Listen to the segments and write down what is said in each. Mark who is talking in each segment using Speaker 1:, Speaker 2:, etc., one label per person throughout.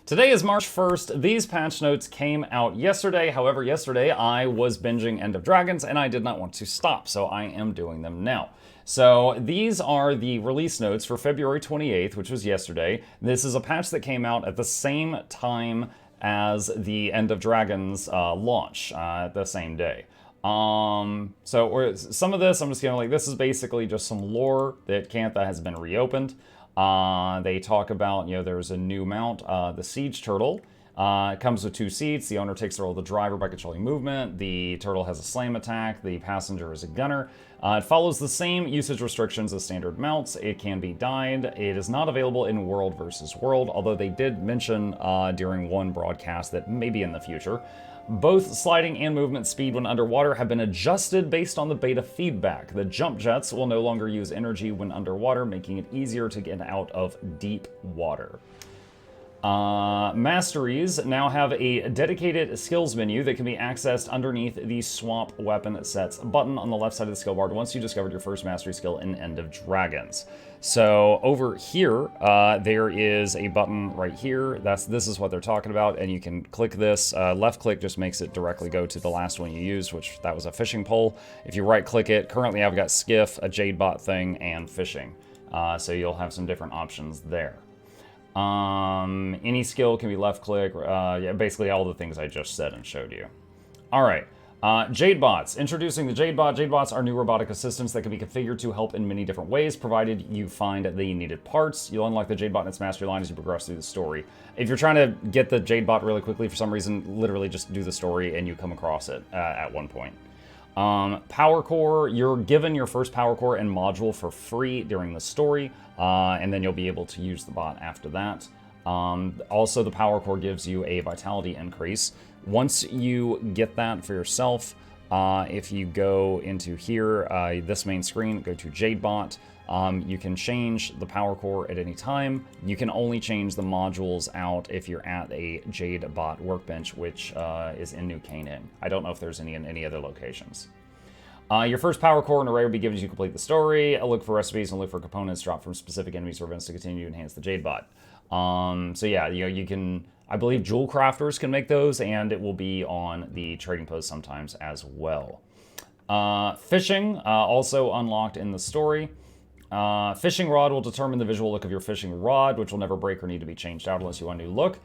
Speaker 1: Today is March 1st. These patch notes came out yesterday. However, yesterday I was binging End of Dragons and I did not want to stop, so I am doing them now. So these are the release notes for February 28th, which was yesterday. This is a patch that came out at the same time as the End of Dragons launch, the same day. So some of this, I'm just gonna this is basically just some lore that Cantha has been reopened. They talk about, there's a new mount, the Siege Turtle. It comes with 2 seats. The owner takes the role of the driver by controlling movement. The turtle has a slam attack. The passenger is a gunner. It follows the same usage restrictions as standard mounts. It can be dyed. It is not available in World versus World, although they did mention during one broadcast that maybe in the future. Both sliding and movement speed when underwater have been adjusted based on the beta feedback. The jump jets will no longer use energy when underwater, making it easier to get out of deep water. Masteries now have a dedicated skills menu that can be accessed underneath the swap weapon sets button on the left side of the skill bar once you discovered your first mastery skill in End of Dragons. So over here, there is a button right here. This is what they're talking about, and you can click this. Left click just makes it directly go to the last one you used, which that was a fishing pole. If you right click it, currently I've got Skiff, a Jade Bot thing, and fishing. So you'll have some different options there. Any skill can be left click, yeah, basically all the things I just said and showed you. All right, Jade Bots. Introducing the Jade Bot. Jade Bots are new robotic assistants that can be configured to help in many different ways, provided you find the needed parts. You'll unlock the Jade Bot in its mastery line as you progress through the story. If you're trying to get the Jade Bot really quickly for some reason, literally just do the story and you come across it at one point. Power Core, you're given your first Power Core and module for free during the story, and then you'll be able to use the bot after that. Also, the Power Core gives you a vitality increase. Once you get that for yourself, if you go into here, this main screen, go to Jade Bot, you can change the Power Core at any time. You can only change the modules out if you're at a Jade Bot workbench, which is in New Canaan. I don't know if there's any in any other locations. Your first Power Core and array will be given as you complete the story. Look for recipes and look for components dropped from specific enemies or events to continue to enhance the Jade Bot. So yeah, you can, I believe Jewel Crafters can make those, and it will be on the trading post sometimes as well. Fishing, also unlocked in the story. Fishing rod will determine the visual look of your fishing rod, which will never break or need to be changed out unless you want a new look.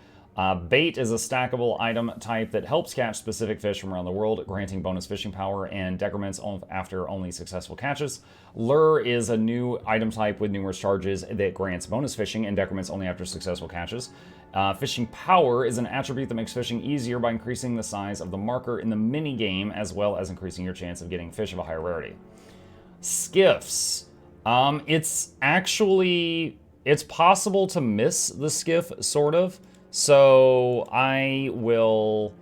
Speaker 1: Bait is a stackable item type that helps catch specific fish from around the world, granting bonus fishing power and decrements after only successful catches. Lure is a new item type with numerous charges that grants bonus fishing and decrements only after successful catches. Fishing power is an attribute that makes fishing easier by increasing the size of the marker in the mini game, as well as increasing your chance of getting fish of a higher rarity. Skiffs. It's possible to miss the skiff, sort of. So I will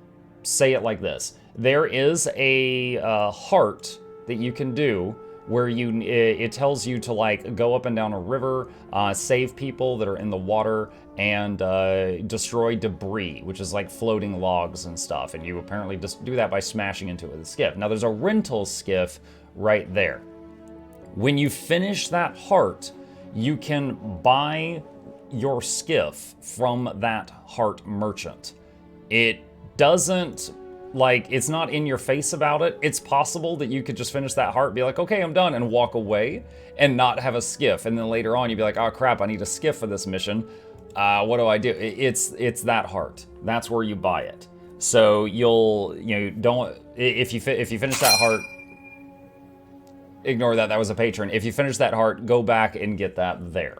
Speaker 1: say it like this. There is a heart that you can do where it tells you to go up and down a river, save people that are in the water, and destroy debris, which is like floating logs and stuff. And you apparently just do that by smashing into it with a skiff. Now there's a rental skiff right there. When you finish that heart, you can buy your skiff from that heart merchant. It doesn't, it's not in your face about it. It's possible that you could just finish that heart, be like, okay, I'm done, and walk away and not have a skiff. And then later on, you'd be like, oh crap, I need a skiff for this mission. What do I do? It's that heart. That's where you buy it. So if you finish that heart, ignore that, that was a patron. If you finish that heart, go back and get that there.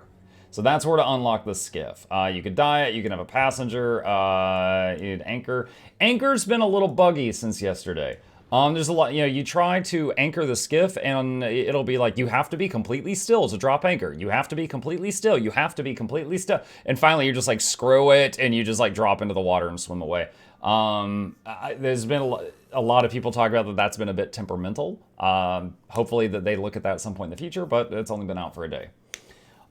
Speaker 1: So that's where to unlock the skiff. You could dye it, you can have a passenger, anchor. Anchor's been a little buggy since yesterday. There's a lot, you try to anchor the skiff and it'll be like, you have to be completely still to drop anchor. You have to be completely still. You have to be completely still. And finally you're just like, screw it, and you just drop into the water and swim away. There's been a lot of people talk about that's been a bit temperamental. Hopefully that they look at that at some point in the future, but it's only been out for a day.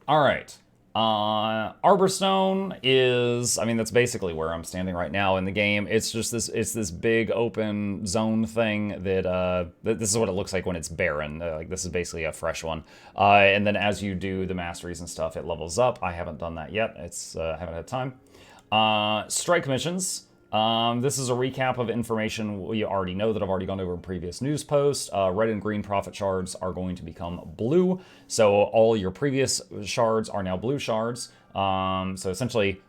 Speaker 1: All right. Arborstone is, that's basically where I'm standing right now in the game. It's just this big open zone thing that this is what it looks like when it's barren. This is basically a fresh one. And then as you do the masteries and stuff, it levels up. I haven't done that yet. I haven't had time. Strike missions. This is a recap of information we already know that I've already gone over in previous news posts. Red and green profit shards are going to become blue. So all your previous shards are now blue shards. So essentially,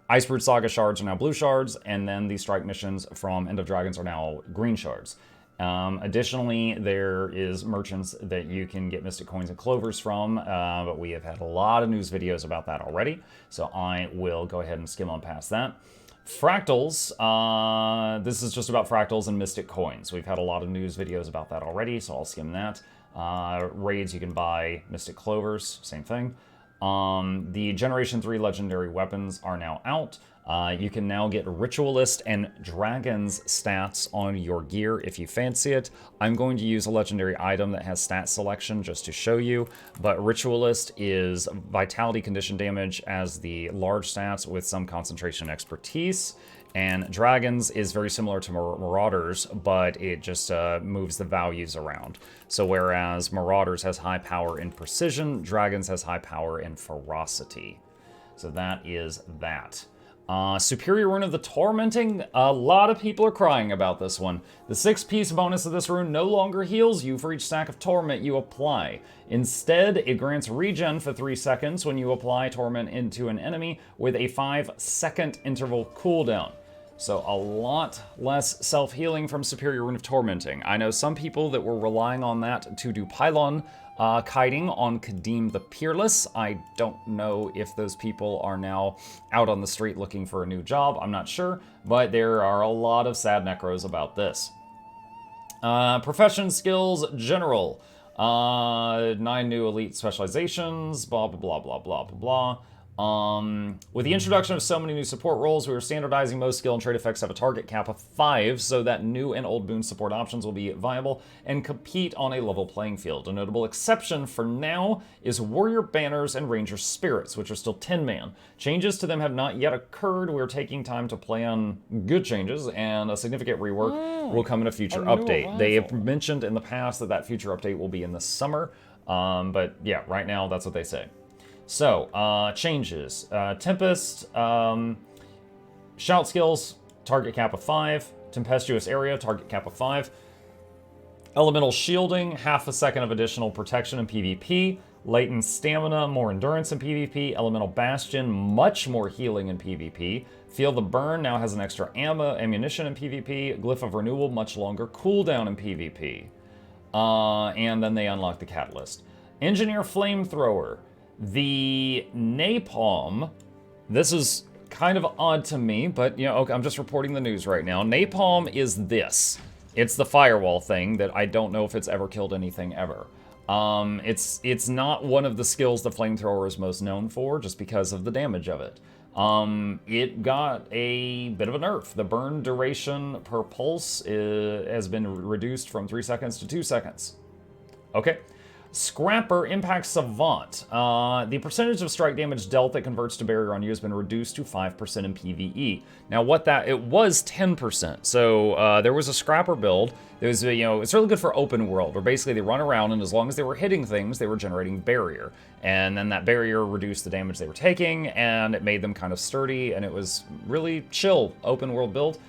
Speaker 1: Icebrood Saga shards are now blue shards, and then the strike missions from End of Dragons are now green shards. Additionally, there is merchants that you can get Mystic Coins and Clovers from, but we have had a lot of news videos about that already, so I will go ahead and skim on past that. Fractals, this is just about Fractals and Mystic Coins. We've had a lot of news videos about that already, so I'll skim that. Raids, you can buy Mystic Clovers, same thing. The Generation 3 Legendary Weapons are now out. You can now get Ritualist and Dragon's stats on your gear if you fancy it. I'm going to use a legendary item that has stat selection just to show you, but Ritualist is Vitality Condition damage as the large stats with some concentration expertise, and Dragons is very similar to Marauders, but it just moves the values around. So whereas Marauders has high power in precision, Dragons has high power in ferocity. So that is that. Superior Rune of the Tormenting, a lot of people are crying about this one. The 6-piece bonus of this rune no longer heals you for each stack of Torment you apply. Instead, it grants regen for 3 seconds when you apply Torment into an enemy with a 5-second interval cooldown. So a lot less self-healing from Superior Rune of Tormenting. I know some people that were relying on that to do pylon kiting on Kadim the Peerless. I don't know if those people are now out on the street looking for a new job. I'm not sure, but there are a lot of sad necros about this. Profession skills general. 9 new elite specializations, blah, blah, blah, blah, blah, blah, blah. With the introduction of so many new support roles, we are standardizing most skill and trait effects have a target cap of 5 so that new and old boon support options will be viable and compete on a level playing field. A notable exception for now is Warrior Banners and Ranger Spirits, which are still 10-man. Changes to them have not yet occurred. We're taking time to plan good changes, and a significant rework will come in a future update. They have mentioned in the past that that future update will be in the summer, but yeah, right now that's what they say. So, changes. Tempest, Shout skills, target cap of 5. Tempestuous area, target cap of 5. Elemental shielding, half a second of additional protection in PvP. Latent stamina, more endurance in PvP. Elemental bastion, much more healing in PvP. Feel the burn now has an extra ammunition in PvP. Glyph of renewal, much longer cooldown in PvP. And then they unlock the catalyst. Engineer flamethrower. The napalm, this is kind of odd to me, but, you know, okay, I'm just reporting the news right now. Napalm is this. It's the firewall thing that I don't know if it's ever killed anything ever. It's not one of the skills the flamethrower is most known for, just because of the damage of it. It got a bit of a nerf. The burn duration per pulse has been reduced from 3 seconds to 2 seconds. Okay. Scrapper Impact Savant. The percentage of strike damage dealt that converts to barrier on you has been reduced to 5% in PvE. Now, it was 10%. So there was a Scrapper build. It was, you know, it's really good for open world, where basically they run around and as long as they were hitting things, they were generating barrier. And then that barrier reduced the damage they were taking, and it made them kind of sturdy, and it was really chill open world build.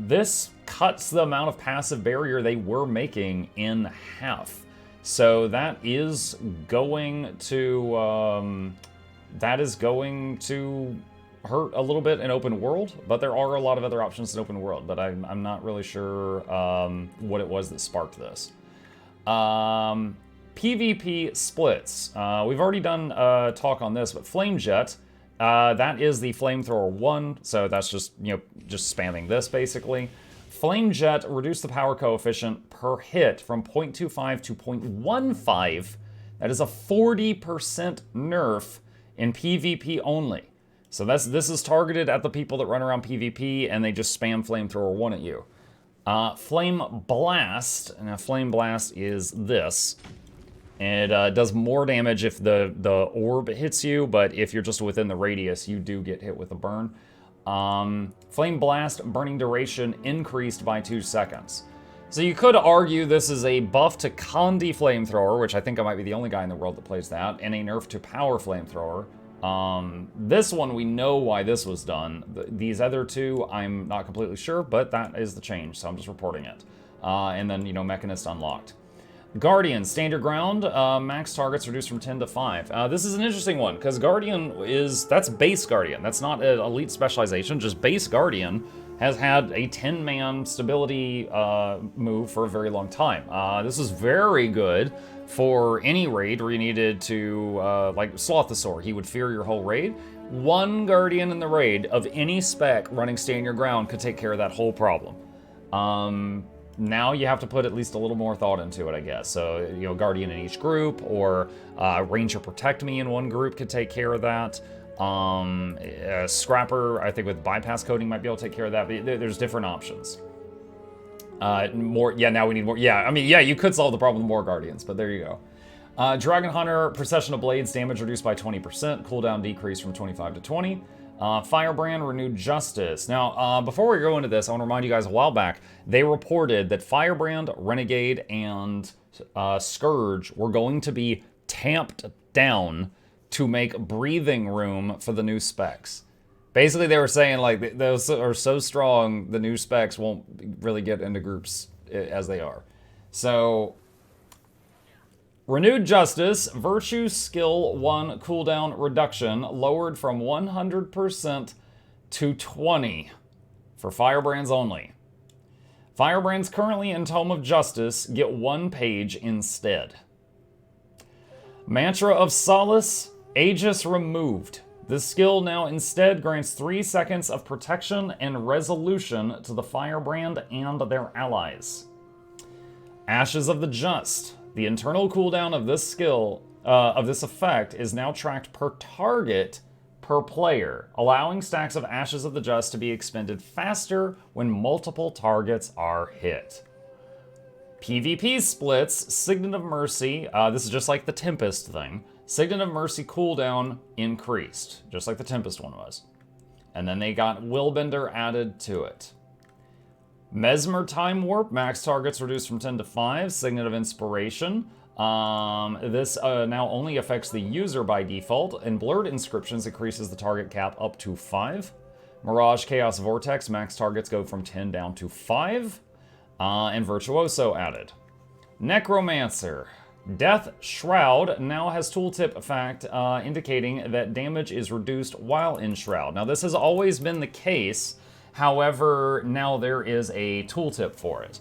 Speaker 1: This cuts the amount of passive barrier they were making in half. So that is going to hurt a little bit in open world, but there are a lot of other options in open world, but I'm not really sure what it was that sparked this. PvP splits. We've already done a talk on this, but Flame Jet, that is the Flamethrower 1, so that's just, you know, just spamming this basically. Flame Jet reduced the power coefficient per hit from 0.25 to 0.15. That is a 40% nerf in PvP only. So this is targeted at the people that run around PvP and they just spam Flamethrower 1 at you. Flame Blast. Now Flame Blast is this. It does more damage if the orb hits you, but if you're just within the radius, you do get hit with a burn. Flame Blast burning duration increased by 2 seconds. So you could argue this is a buff to Kandi Flamethrower, which I think I might be the only guy in the world that plays that, and a nerf to Power Flamethrower. This one, we know why this was done. These other two, I'm not completely sure, but that is the change, so I'm just reporting it. And then, you know, Mechanist unlocked. Guardian, stand your ground, max targets reduced from 10 to 5. This is an interesting one, because Guardian that's base Guardian. That's not an elite specialization, just base Guardian has had a 10-man stability move for a very long time. This is very good for any raid where you needed to, like Slothosaur, he would fear your whole raid. One Guardian in the raid of any spec running stand your ground could take care of that whole problem. Now you have to put at least a little more thought into it, I guess. So, you know, Guardian in each group, or Ranger Protect Me in one group could take care of that. Scrapper, I think with bypass coding might be able to take care of that, but there's different options. Now we need more. Yeah, I mean, yeah, you could solve the problem with more Guardians, but there you go. Dragon Hunter, Procession of Blades, damage reduced by 20%, cooldown decreased from 25 to 20. Firebrand, Renewed Justice. Now, before we go into this, I want to remind you guys a while back, they reported that Firebrand, Renegade, and Scourge were going to be tamped down to make breathing room for the new specs. Basically, they were saying, like, those are so strong, the new specs won't really get into groups as they are. So, Renewed Justice, Virtue Skill 1 cooldown reduction, lowered from 100% to 20 for Firebrands only. Firebrands currently in Tome of Justice get 1 page instead. Mantra of Solace, Aegis removed. This skill now instead grants 3 seconds of protection and resolution to the Firebrand and their allies. Ashes of the Just. The internal cooldown of this skill, of this effect, is now tracked per target per player, allowing stacks of Ashes of the Just to be expended faster when multiple targets are hit. PvP splits, Signet of Mercy, this is just like the Tempest thing. Signet of Mercy cooldown increased, just like the Tempest one was. And then they got Willbender added to it. Mesmer Time Warp, max targets reduced from 10 to 5, Signet of Inspiration. This now only affects the user by default, and Blurred Inscriptions increases the target cap up to 5. Mirage Chaos Vortex, max targets go from 10 down to 5. And Virtuoso added. Necromancer. Death Shroud now has tooltip effect, indicating that damage is reduced while in Shroud. Now this has always been the case, however, now there is a tooltip for it.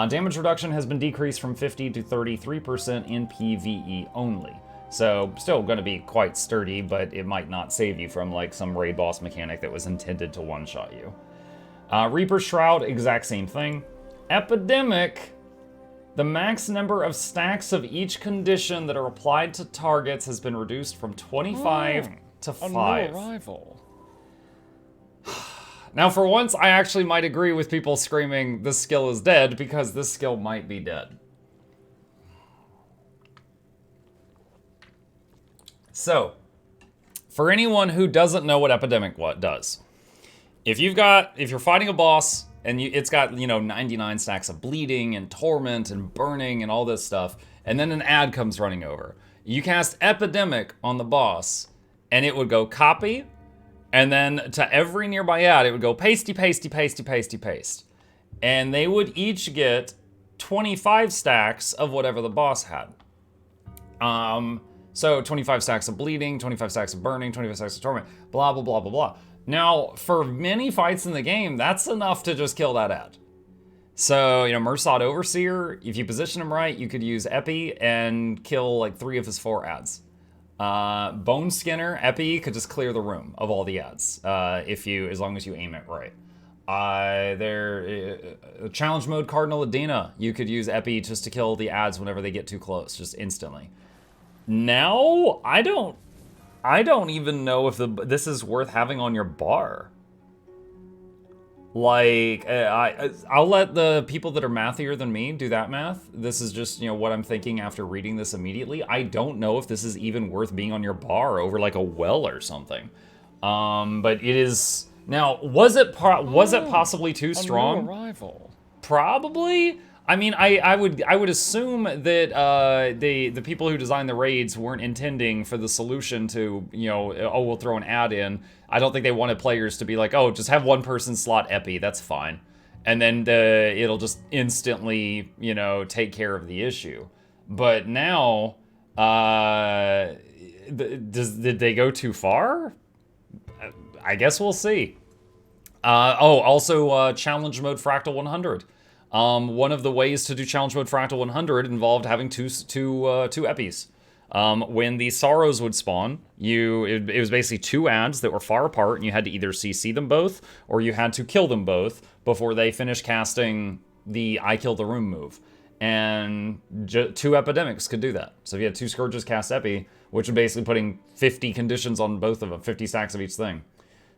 Speaker 1: Damage reduction has been decreased from 50 to 33% in PvE only. So, still going to be quite sturdy, but it might not save you from, like, some raid boss mechanic that was intended to one-shot you. Reaper's Shroud, exact same thing. Epidemic, the max number of stacks of each condition that are applied to targets has been reduced from 25 to 5.
Speaker 2: A new arrival.
Speaker 1: Now, for once, I actually might agree with people screaming, this skill is dead, because this skill might be dead. So, for anyone who doesn't know what Epidemic does, if you're fighting a boss, and it's got, 99 stacks of bleeding, and torment, and burning, and all this stuff, and then an ad comes running over, you cast Epidemic on the boss, and it would go copy, and then to every nearby ad, it would go pasty, pasty, pasty, pasty, paste. And they would each get 25 stacks of whatever the boss had. So 25 stacks of bleeding, 25 stacks of burning, 25 stacks of torment, blah, blah, blah, blah, blah. Now, for many fights in the game, that's enough to just kill that ad. So, Mursad Overseer, if you position him right, you could use Epi and kill like 3 of his 4 ads. Bone Skinner, Epi could just clear the room of all the ads, as long as you aim it right. Challenge mode Cardinal Adena, you could use Epi just to kill the ads whenever they get too close, just instantly. Now, I don't even know if this is worth having on your bar. Like, I'll let the people that are mathier than me do that math. This is just, what I'm thinking after reading this immediately. I don't know if this is even worth being on your bar over like a well or something. But it is. Now, was it possibly too strong?
Speaker 2: A new arrival.
Speaker 1: Probably. I mean, I would assume that the people who designed the raids weren't intending for the solution to, you know, oh, we'll throw an ad in. I don't think they wanted players to be like, oh, just have one person slot epi, that's fine, and then it'll just instantly, you know, take care of the issue. But now, did they go too far? I guess we'll see. Also, challenge mode Fractal 100. One of the ways to do challenge mode Fractal 100 involved having two epis. When the sorrows would spawn, it was basically two ads that were far apart, and you had to either CC them both, or you had to kill them both before they finished casting the I kill the room move. And two epidemics could do that. So if you had two scourges cast epi, which would basically putting 50 conditions on both of them, 50 stacks of each thing.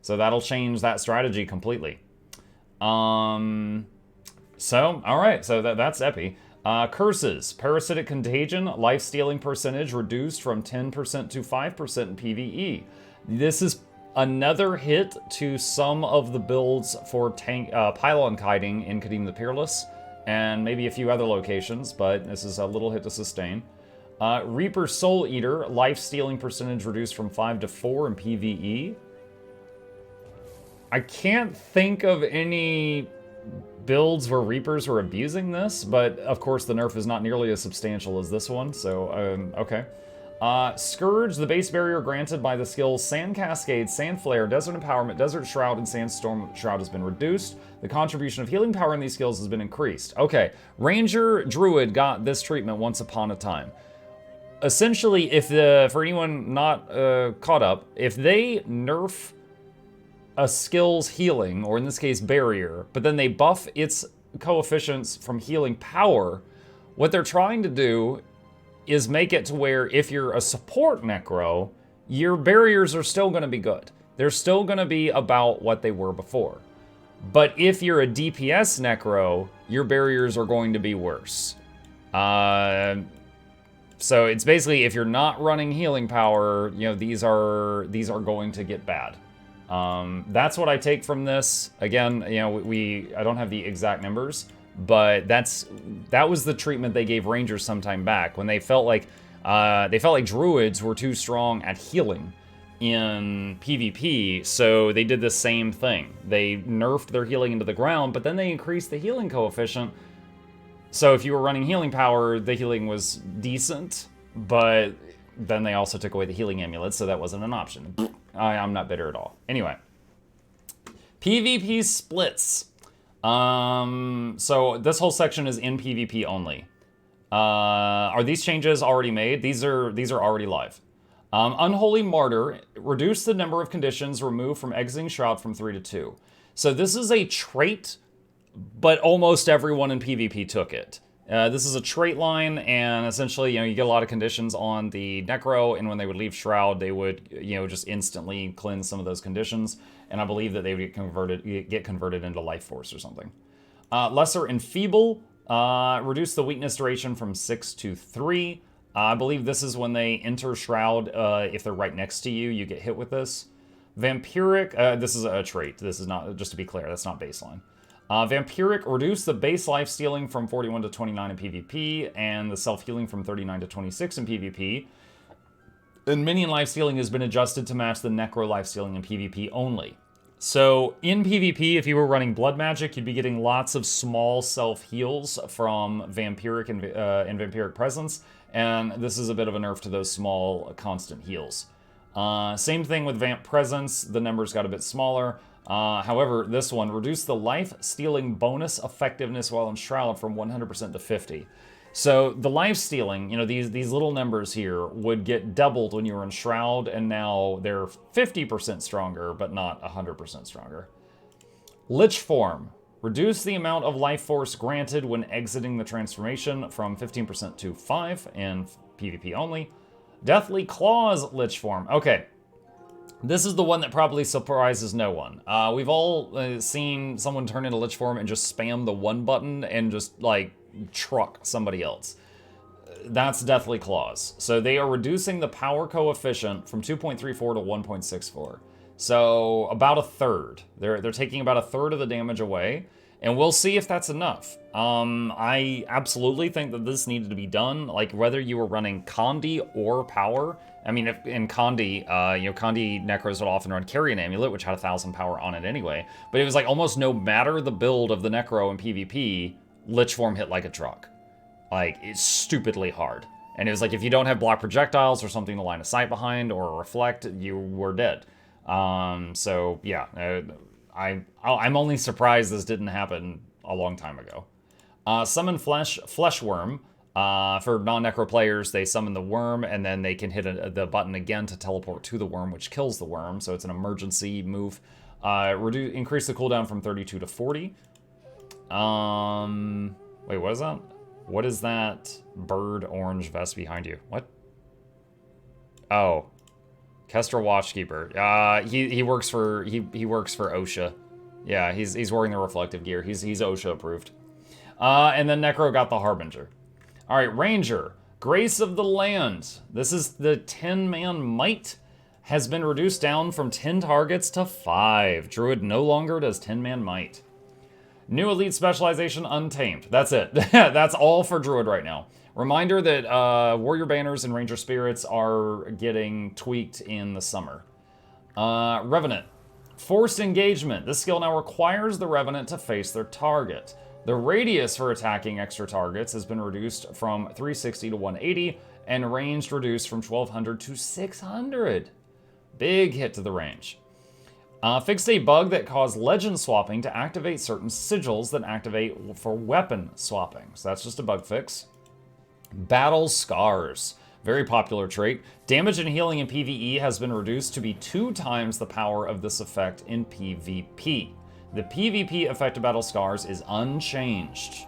Speaker 1: So that'll change that strategy completely. So, alright, so that's epi. Curses. Parasitic Contagion, life-stealing percentage reduced from 10% to 5% in PvE. This is another hit to some of the builds for Pylon Kiting in Kadim the Peerless, and maybe a few other locations, but this is a little hit to sustain. Reaper Soul Eater, life-stealing percentage reduced from 5 to 4 in PvE. I can't think of any builds where Reapers were abusing this, but of course the nerf is not nearly as substantial as this one, so okay. Scourge, the base barrier granted by the skills Sand Cascade, Sand Flare, Desert Empowerment, Desert Shroud, and Sandstorm Shroud has been reduced. The contribution of healing power in these skills has been increased. Okay, Ranger Druid got this treatment once upon a time. Essentially, for anyone not caught up, if they nerf a skill's healing, or in this case barrier, but then they buff its coefficients from healing power, what they're trying to do is make it to where if you're a support necro, your barriers are still going to be good. They're still going to be about what they were before. But if you're a DPS necro, your barriers are going to be worse. So it's basically, if you're not running healing power, you know, these are going to get bad. That's what I take from this. Again, you know, I don't have the exact numbers, but that was the treatment they gave Rangers some time back when they felt like Druids were too strong at healing in PvP, so they did the same thing. They nerfed their healing into the ground, but then they increased the healing coefficient. So if you were running healing power, the healing was decent, but then they also took away the healing amulets, so that wasn't an option. I'm not bitter at all. Anyway, PvP splits. So this whole section is in PvP only. Are these changes already made? These are already live. Unholy Martyr, reduce the number of conditions removed from exiting Shroud from 3 to 2. So this is a trait, but almost everyone in PvP took it. This is a trait line, and essentially, you know, you get a lot of conditions on the Necro, and when they would leave Shroud, they would, you know, just instantly cleanse some of those conditions, and I believe that they would get converted into Life Force or something. Lesser Enfeeble, reduce the weakness duration from 6 to 3. I believe this is when they enter Shroud, if they're right next to you, you get hit with this. Vampiric, this is a trait. This is not, just to be clear, that's not baseline. Vampiric, reduce the base life stealing from 41 to 29 in PvP, and the self-healing from 39 to 26 in PvP. And minion life stealing has been adjusted to match the necro life stealing in PvP only. So in PvP, if you were running blood magic, you'd be getting lots of small self-heals from Vampiric and Vampiric Presence, and this is a bit of a nerf to those small constant heals. Same thing with Vamp Presence, the numbers got a bit smaller. However, this one, reduced the life-stealing bonus effectiveness while in Shroud from 100% to 50. So the life-stealing, you know, these little numbers here would get doubled when you were in Shroud, and now they're 50% stronger, but not 100% stronger. Lich Form, reduce the amount of life force granted when exiting the transformation from 15% to 5 in PvP only. Deathly Claws Lich Form. Okay. This is the one that probably surprises no one. We've all seen someone turn into Lich Form and just spam the 1 button and just, like, truck somebody else. That's Deathly Claws. So they are reducing the power coefficient from 2.34 to 1.64. So about a third. They're taking about a third of the damage away. And we'll see if that's enough. I absolutely think that this needed to be done, like whether you were running Condi or Power. I mean, if in Condi, you know, Condi Necros would often run Carrion Amulet, which had 1,000 power on it anyway. But it was like almost no matter the build of the Necro in PvP, Lich Form hit like a truck. Like, it's stupidly hard. And it was like, if you don't have block projectiles or something to line of sight behind or reflect, you were dead. So, yeah, I'm only surprised this didn't happen a long time ago. Summon Flesh Worm. For non-necro players, they summon the worm, and then they can hit the button again to teleport to the worm, which kills the worm, so it's an emergency move. Increase the cooldown from 32 to 40. Wait, what is that? What is that bird orange vest behind you? What? Oh. Kestra Watchkeeper. He works for OSHA. Yeah, he's wearing the reflective gear. He's OSHA approved. And then Necro got the Harbinger. All right, Ranger, Grace of the Land. This is the 10-man might has been reduced down from 10 targets to 5. Druid no longer does 10-man might. New elite specialization, Untamed. That's it. That's all for Druid right now. Reminder that Warrior Banners and Ranger Spirits are getting tweaked in the summer. Revenant. Forced Engagement. This skill now requires the Revenant to face their target. The radius for attacking extra targets has been reduced from 360 to 180, and range reduced from 1200 to 600. Big hit to the range. Fixed a bug that caused legend swapping to activate certain sigils that activate for weapon swapping. So that's just a bug fix. Battle Scars. Very popular trait. Damage and healing in PvE has been reduced to be 2 times the power of this effect in PvP. The PvP effect of Battle Scars is unchanged.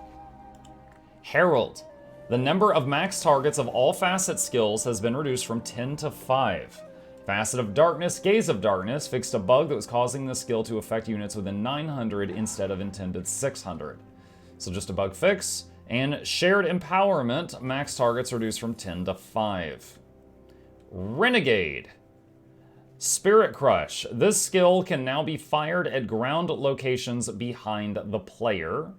Speaker 1: Herald. The number of max targets of all facet skills has been reduced from 10 to 5. Facet of Darkness, Gaze of Darkness fixed a bug that was causing the skill to affect units within 900 instead of intended 600. So just a bug fix. And Shared Empowerment, max targets reduced from 10 to 5. Renegade. Spirit Crush. This skill can now be fired at ground locations behind the player.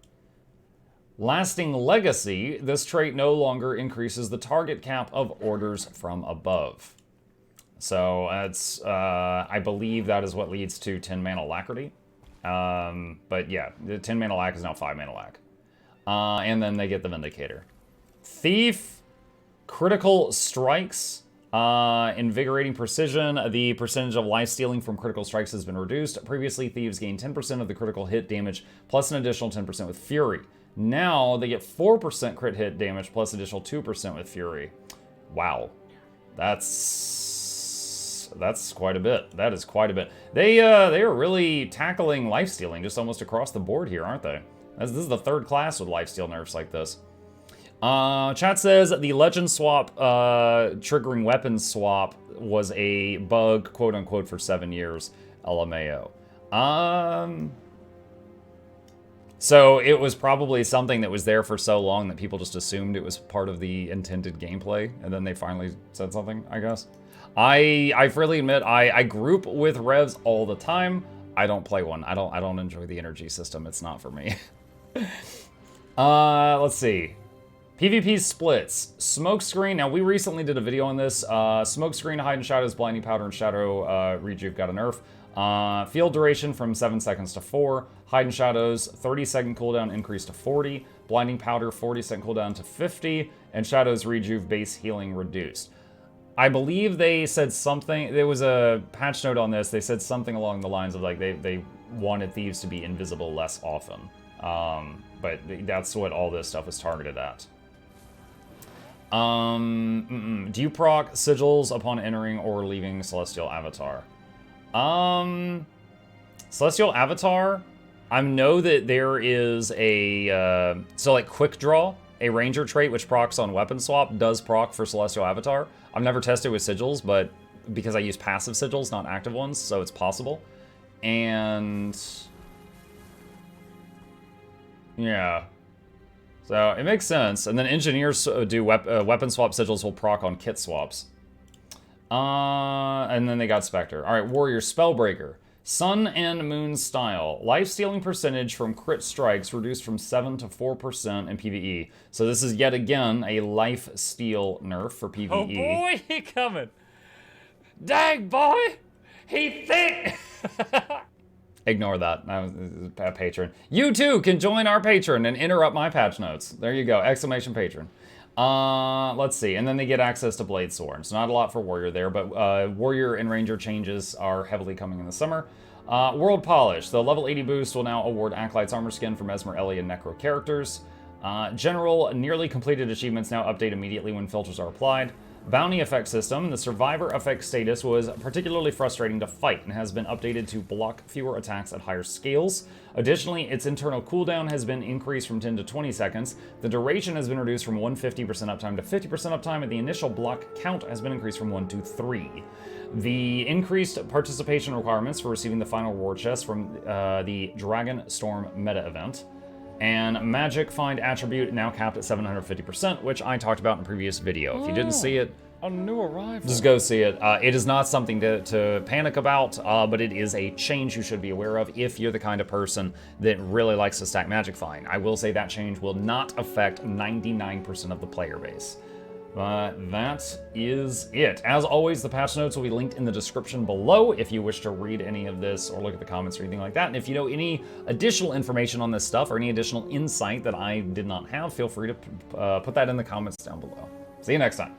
Speaker 1: Lasting Legacy. This trait no longer increases the target cap of orders from above. So that's, I believe that is what leads to 10-man Alacrity. But yeah, the 10-man Alac is now 5-man Alac. And then they get the Vindicator. Thief. Critical Strikes. Invigorating Precision. The percentage of life stealing from critical strikes has been reduced. Previously, thieves gained 10% of the critical hit damage plus an additional 10% with Fury. Now they get 4% crit hit damage plus additional 2% with Fury. Wow. That's quite a bit. That is quite a bit. They are really tackling life stealing just almost across the board here, aren't they? This is the 3rd class with lifesteal nerfs like this. Chat says the legend swap, triggering weapon swap was a bug, quote unquote, for 7 years. LMAO. So it was probably something that was there for so long that people just assumed it was part of the intended gameplay, and then they finally said something, I guess. I freely admit I group with revs all the time. I don't play one. I don't enjoy the energy system. It's not for me. Let's see. PvP splits. Smokescreen. Now, we recently did a video on this. Smokescreen, Hide and Shadows, Blinding Powder, and Shadow Rejuve got a nerf. Field duration from 7 seconds to 4. Hide and Shadows, 30-second cooldown increased to 40. Blinding Powder, 40-second cooldown to 50. And Shadows Rejuve base healing reduced. I believe they said something. There was a patch note on this. They said something along the lines of like they wanted thieves to be invisible less often. But that's what all this stuff is targeted at. Do you proc sigils upon entering or leaving Celestial Avatar? Celestial Avatar, I know that there is a, so like Quick Draw, a ranger trait which procs on weapon swap, does proc for Celestial Avatar. I've never tested with sigils, but because I use passive sigils, not active ones, so it's possible. And yeah. So it makes sense. And then engineers do weapon swap sigils will proc on kit swaps. And then they got Spectre. All right, Warrior Spellbreaker. Sun and Moon style. Life stealing percentage from crit strikes reduced from 7 to 4% in PvE. So this is yet again a life steal nerf for PvE.
Speaker 2: Oh boy, he coming. Dang boy, he thick.
Speaker 1: Ignore that. That was a patron. You too can join our patron and interrupt my patch notes. There you go. Exclamation patron. Let's see. And then they get access to Blade Swords. Not a lot for Warrior there, but Warrior and Ranger changes are heavily coming in the summer. World Polish. The level 80 boost will now award Acolyte's armor skin for Mesmer, Ellie, and Necro characters. General nearly completed achievements now update immediately when filters are applied. Bounty effect system. The survivor effect status was particularly frustrating to fight and has been updated to block fewer attacks at higher scales. Additionally, its internal cooldown has been increased from 10 to 20 seconds. The duration has been reduced from 150% uptime to 50% uptime, and the initial block count has been increased from 1 to 3. The increased participation requirements for receiving the final reward chest from the Dragon Storm meta event. And Magic Find attribute now capped at 750%, which I talked about in a previous video. If you didn't see it,
Speaker 2: A new arrival.
Speaker 1: just go see it. It is not something to panic about, but it is a change you should be aware of if you're the kind of person that really likes to stack Magic Find. I will say that change will not affect 99% of the player base. But that is it. As always, the patch notes will be linked in the description below if you wish to read any of this or look at the comments or anything like that. And if you know any additional information on this stuff or any additional insight that I did not have, feel free to put that in the comments down below. See you next time.